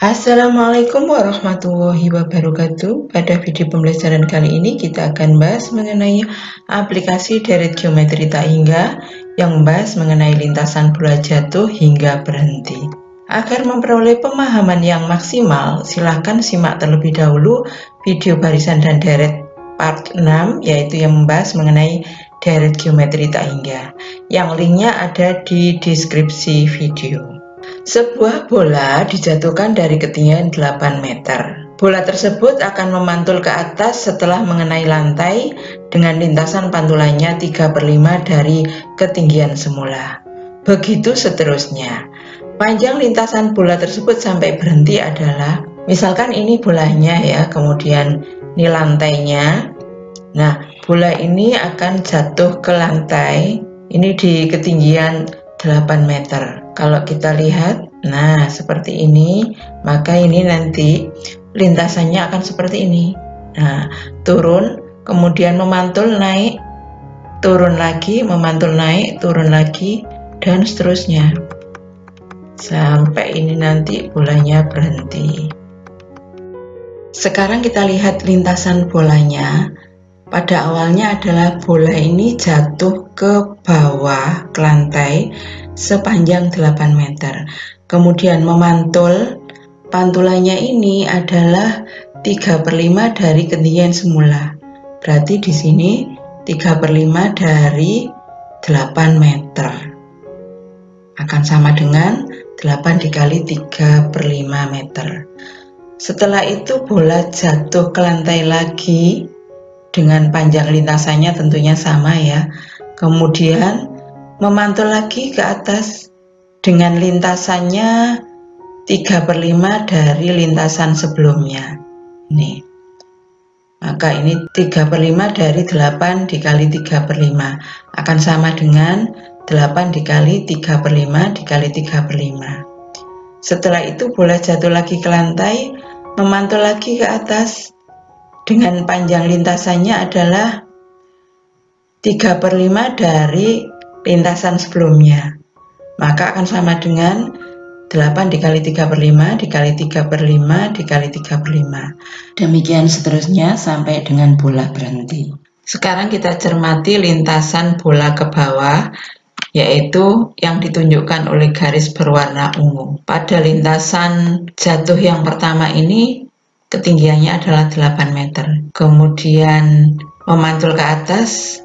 Assalamualaikum warahmatullahi wabarakatuh. Pada video pembelajaran kali ini kita akan bahas mengenai aplikasi deret geometri tak hingga yang membahas mengenai lintasan bola jatuh hingga berhenti. Agar memperoleh pemahaman yang maksimal, silahkan simak terlebih dahulu video barisan dan deret part 6, yaitu yang membahas mengenai deret geometri tak hingga, yang linknya ada di deskripsi video. Sebuah bola dijatuhkan dari ketinggian 8 meter. Bola tersebut akan memantul ke atas setelah mengenai lantai dengan lintasan pantulannya 3/5 dari ketinggian semula. Begitu seterusnya. Panjang lintasan bola tersebut sampai berhenti adalah, misalkan ini bolanya ya, kemudian ini lantainya. Nah, bola ini akan jatuh ke lantai, ini di ketinggian 8 meter. Kalau kita lihat, nah seperti ini, maka ini nanti lintasannya akan seperti ini. Nah, turun, kemudian memantul naik, turun lagi, memantul naik, turun lagi, dan seterusnya. Sampai ini nanti bolanya berhenti. Sekarang kita lihat lintasan bolanya. Pada awalnya adalah bola ini jatuh ke bawah, ke lantai, sepanjang 8 meter. Kemudian memantul, pantulannya ini adalah 3/5 dari ketinggian semula. Berarti di sini 3/5 dari 8 meter. Akan sama dengan 8 dikali 3/5 meter. Setelah itu bola jatuh ke lantai lagi, dengan panjang lintasannya tentunya sama ya. Kemudian memantul lagi ke atas dengan lintasannya 3/5 dari lintasan sebelumnya. Nih. Maka ini 3/5 dari 8 dikali 3/5 akan sama dengan 8 dikali 3/5 dikali 3/5. Setelah itu bola jatuh lagi ke lantai, memantul lagi ke atas dengan panjang lintasannya adalah 3/5 dari lintasan sebelumnya. Maka akan sama dengan 8 dikali 3/5 dikali 3/5 dikali 3/5. Demikian seterusnya sampai dengan bola berhenti. Sekarang kita cermati lintasan bola ke bawah, yaitu yang ditunjukkan oleh garis berwarna ungu. Pada lintasan jatuh yang pertama ini ketinggiannya adalah 8 meter. Kemudian memantul ke atas,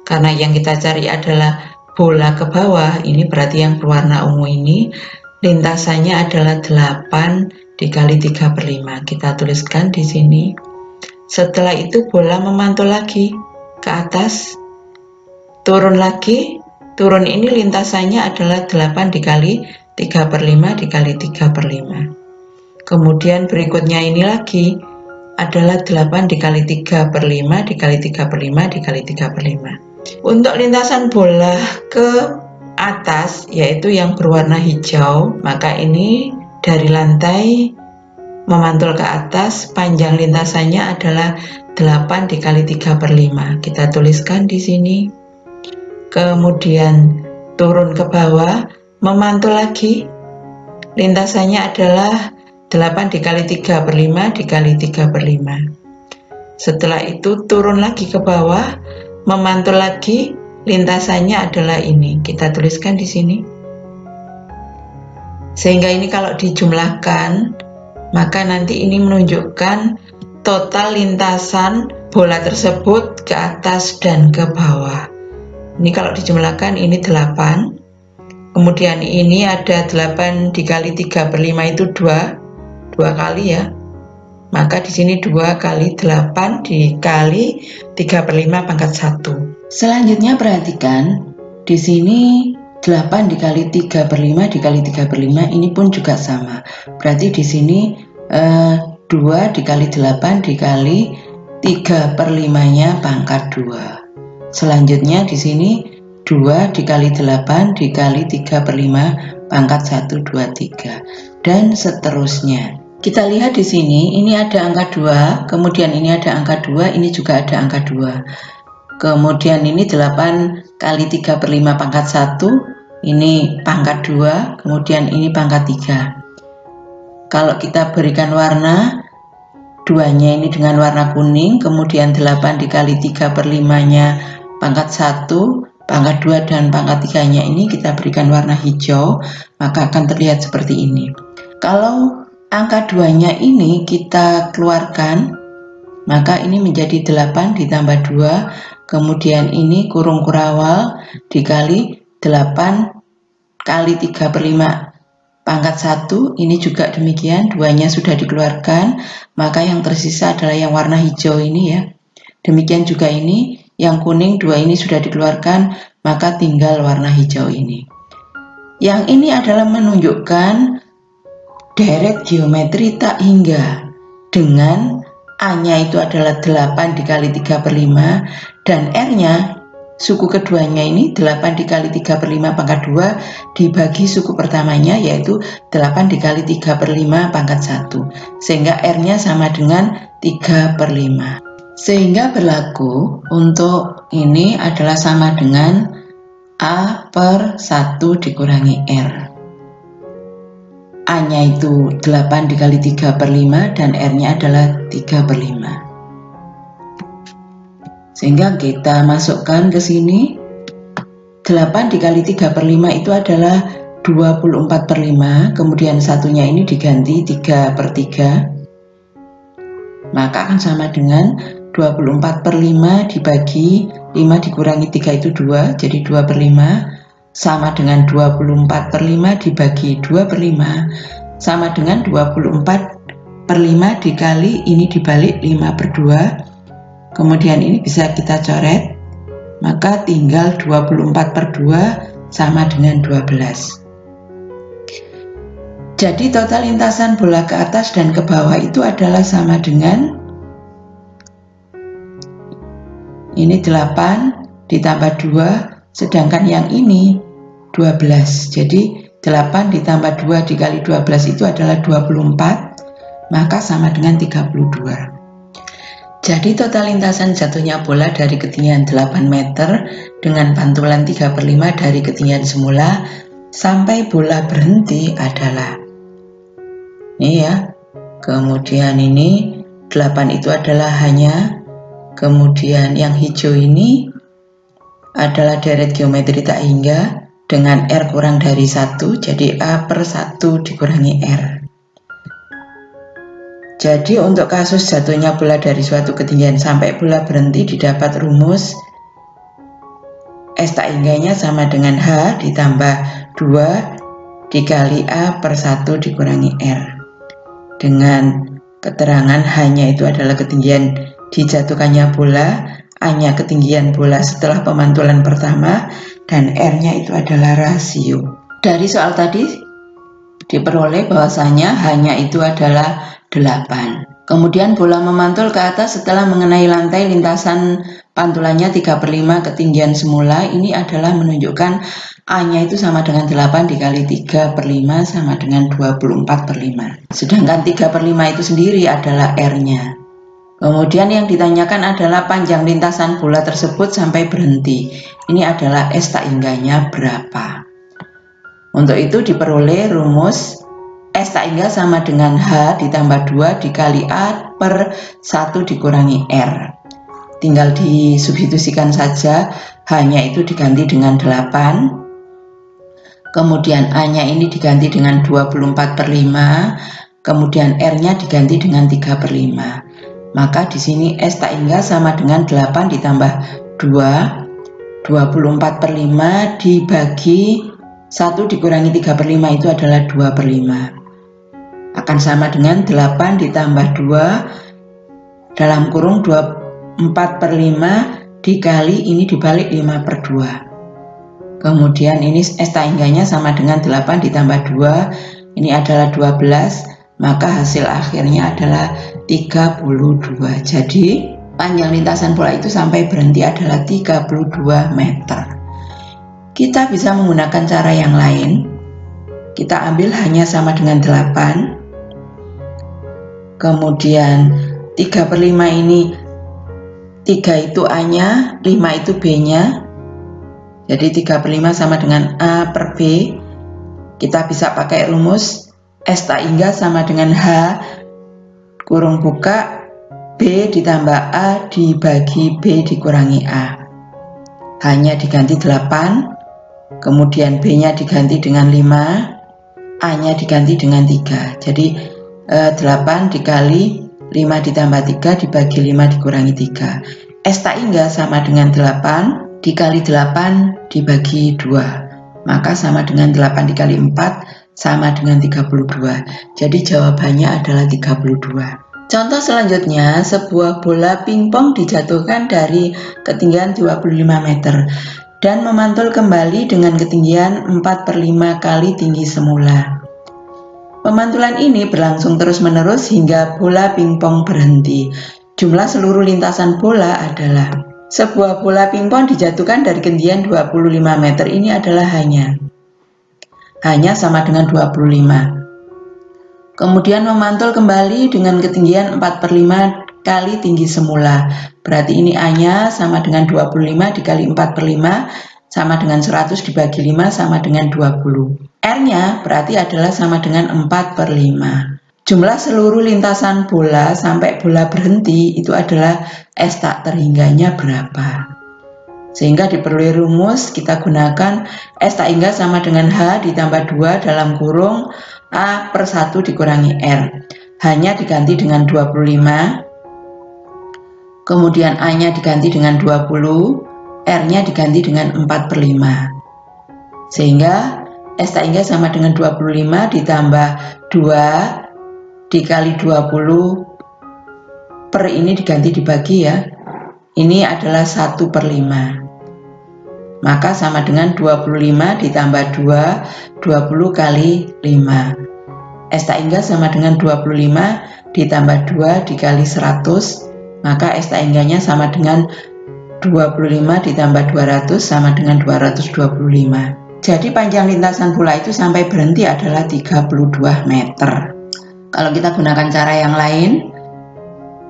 karena yang kita cari adalah bola ke bawah, ini berarti yang berwarna ungu ini, lintasannya adalah 8 dikali 3/5. Kita tuliskan di sini. Setelah itu bola memantul lagi ke atas, turun lagi, turun ini lintasannya adalah 8 dikali 3/5 dikali 3/5. Kemudian berikutnya ini lagi adalah 8 dikali 3/5 dikali 3/5 dikali 3/5. Untuk lintasan bola ke atas, yaitu yang berwarna hijau, maka ini dari lantai memantul ke atas, panjang lintasannya adalah 8 dikali 3/5. Kita tuliskan di sini. Kemudian turun ke bawah, memantul lagi, lintasannya adalah 8 dikali 3/5 dikali 3/5. Setelah itu turun lagi ke bawah, memantul lagi, lintasannya adalah ini. Kita tuliskan di sini. Sehingga ini kalau dijumlahkan, maka nanti ini menunjukkan total lintasan bola tersebut ke atas dan ke bawah. Ini kalau dijumlahkan ini 8. Kemudian ini ada 8 dikali 3/5 itu 2 kali ya. Maka di sini 2 kali 8 dikali 3/5 pangkat 1. Selanjutnya perhatikan di sini 8 dikali 3/5 dikali 3/5 ini pun juga sama. Berarti di sini 2 dikali 8 dikali 3/5-nya pangkat 2. Selanjutnya di sini 2 dikali 8 dikali 3/5 pangkat 1, 2, 3. Dan seterusnya. Kita lihat di sini, ini ada angka 2, kemudian ini ada angka 2, ini juga ada angka 2. Kemudian ini 8 kali 3/5 pangkat 1, ini pangkat 2, kemudian ini pangkat 3. kalau kita berikan warna 2-nya ini dengan warna kuning, kemudian 8 dikali 3/5-nya pangkat 1, pangkat 2 dan pangkat 3-nya ini kita berikan warna hijau, maka akan terlihat seperti ini. Kalau angka 2-nya ini kita keluarkan, maka ini menjadi 8 ditambah 2, kemudian ini kurung kurawal dikali 8 kali 3/5 pangkat 1, ini juga demikian, 2-nya sudah dikeluarkan, maka yang tersisa adalah yang warna hijau ini ya. Demikian juga ini, yang kuning 2 ini sudah dikeluarkan, maka tinggal warna hijau ini. Yang ini adalah menunjukkan deret geometri tak hingga dengan A-nya itu adalah 8 dikali 3/5 dan R-nya suku keduanya ini 8 dikali 3/5 pangkat 2 dibagi suku pertamanya yaitu 8 dikali 3/5 pangkat 1, sehingga R-nya sama dengan 3/5. Sehingga berlaku untuk ini adalah sama dengan A/1 dikurangi R. A-nya itu 8 dikali 3/5 dan R-nya adalah 3/5. Sehingga kita masukkan ke sini 8 dikali 3/5 itu adalah 24/5, kemudian satunya ini diganti 3/3, maka akan sama dengan 24/5 dibagi 5 dikurangi 3 itu 2, jadi 2/5 sama dengan 24/5 dibagi 2/5 sama dengan 24/5 dikali ini dibalik 5/2. Kemudian ini bisa kita coret, maka tinggal 24/2 sama dengan 12. Jadi total lintasan bola ke atas dan ke bawah itu adalah sama dengan ini 8 ditambah 2, sedangkan yang ini 12. Jadi 8 ditambah 2 dikali 12 itu adalah 24, maka sama dengan 32. Jadi total lintasan jatuhnya bola dari ketinggian 8 meter dengan pantulan 3/5 dari ketinggian semula sampai bola berhenti adalah ini ya. Kemudian ini 8 itu adalah hanya, kemudian yang hijau ini adalah deret geometri tak hingga dengan R kurang dari 1, jadi A/1 dikurangi R. Jadi untuk kasus jatuhnya bola dari suatu ketinggian sampai bola berhenti didapat rumus S tak hingganya sama dengan H ditambah 2 dikali A/1 dikurangi R. Dengan keterangan H-nya itu adalah ketinggian dijatuhkannya bola, A-nya ketinggian bola setelah pemantulan pertama, dan R-nya itu adalah rasio. Dari soal tadi diperoleh bahwasanya H-nya itu adalah 8. Kemudian bola memantul ke atas setelah mengenai lantai lintasan pantulannya 3/5 ketinggian semula. Ini adalah menunjukkan A-nya itu sama dengan 8 dikali 3/5 sama dengan 24/5. Sedangkan 3/5 itu sendiri adalah R-nya. Kemudian yang ditanyakan adalah panjang lintasan bola tersebut sampai berhenti. Ini adalah S tak hingganya berapa. Untuk itu diperoleh rumus S tak hingga sama dengan H ditambah 2 dikali A/1 dikurangi R. Tinggal disubstitusikan saja, H-nya itu diganti dengan 8. Kemudian A-nya ini diganti dengan 24/5. Kemudian R-nya diganti dengan 3/5. Maka di sini S tak hingga sama dengan 8 ditambah 2. 24/5 dibagi 1 dikurangi 3/5 itu adalah 2/5. Akan sama dengan 8 ditambah 2 dalam kurung 24/5 dikali ini dibalik 5/2. Kemudian ini S tak hingganya sama dengan 8 ditambah 2, ini adalah 12, maka hasil akhirnya adalah 32. Jadi panjang lintasan bola itu sampai berhenti adalah 32 meter. Kita bisa menggunakan cara yang lain. Kita ambil hanya sama dengan 8. Kemudian 3/5 ini 3 itu A-nya, 5 itu B-nya. Jadi 3/5 sama dengan A per B. Kita bisa pakai rumus S tak hingga sama dengan H kurung buka B ditambah A dibagi B dikurangi A. H-nya diganti 8, kemudian B-nya diganti dengan 5, A-nya diganti dengan 3. Jadi 8 dikali 5 ditambah 3 dibagi 5 dikurangi 3. S tak hingga sama dengan 8 dikali 8 dibagi 2. Maka sama dengan 8 dikali 4 sama dengan 32. Jadi jawabannya adalah 32. Contoh selanjutnya, sebuah bola pingpong dijatuhkan dari ketinggian 25 meter dan memantul kembali dengan ketinggian 4/5 kali tinggi semula. Pemantulan ini berlangsung terus-menerus hingga bola pingpong berhenti. Jumlah seluruh lintasan bola adalah, sebuah bola pingpong dijatuhkan dari ketinggian 25 meter, ini adalah hanya sama dengan 25. Kemudian memantul kembali dengan ketinggian 4/5 kali tinggi semula. Berarti ini A-nya sama dengan 25 dikali 4/5 sama dengan 100 dibagi 5 sama dengan 20. R-nya berarti adalah sama dengan 4/5. Jumlah seluruh lintasan bola sampai bola berhenti itu adalah S tak terhingganya berapa. Sehingga diperoleh rumus, kita gunakan S tak hingga sama dengan H ditambah 2 dalam kurung A per 1 dikurangi R. H-nya diganti dengan 25, kemudian A-nya diganti dengan 20, R-nya diganti dengan 4/5. Sehingga S tak hingga sama dengan 25 ditambah 2 dikali 20 per ini diganti dibagi ya. Ini adalah 1/5. Maka sama dengan 25 ditambah 2, 20 kali 5. S tak hingga sama dengan 25 ditambah 2 dikali 100, maka S tak hingganya sama dengan 25 ditambah 200 sama dengan 225. Jadi panjang lintasan bola itu sampai berhenti adalah 32 meter. Kalau kita gunakan cara yang lain,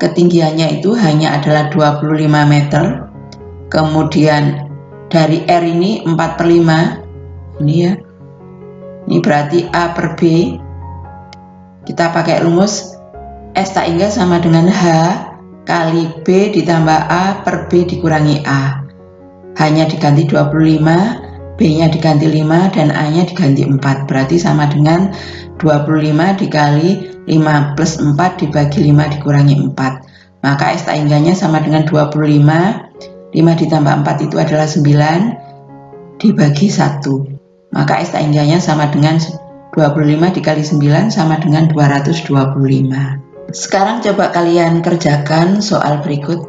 ketinggiannya itu hanya adalah 25 meter, kemudian dari R ini 4/5, ini ya, ini berarti A per B. Kita pakai rumus S tak hingga sama dengan H kali B ditambah A per B dikurangi A. H-nya diganti 25, B-nya diganti 5, dan A-nya diganti 4. Berarti sama dengan 25 dikali 5 plus 4 dibagi 5 dikurangi 4. Maka S tak hingganya sama dengan 25. 5 ditambah 4 itu adalah 9 dibagi 1. Maka S tak hingganya sama dengan 25 dikali 9 sama dengan 225. Sekarang coba kalian kerjakan soal berikut.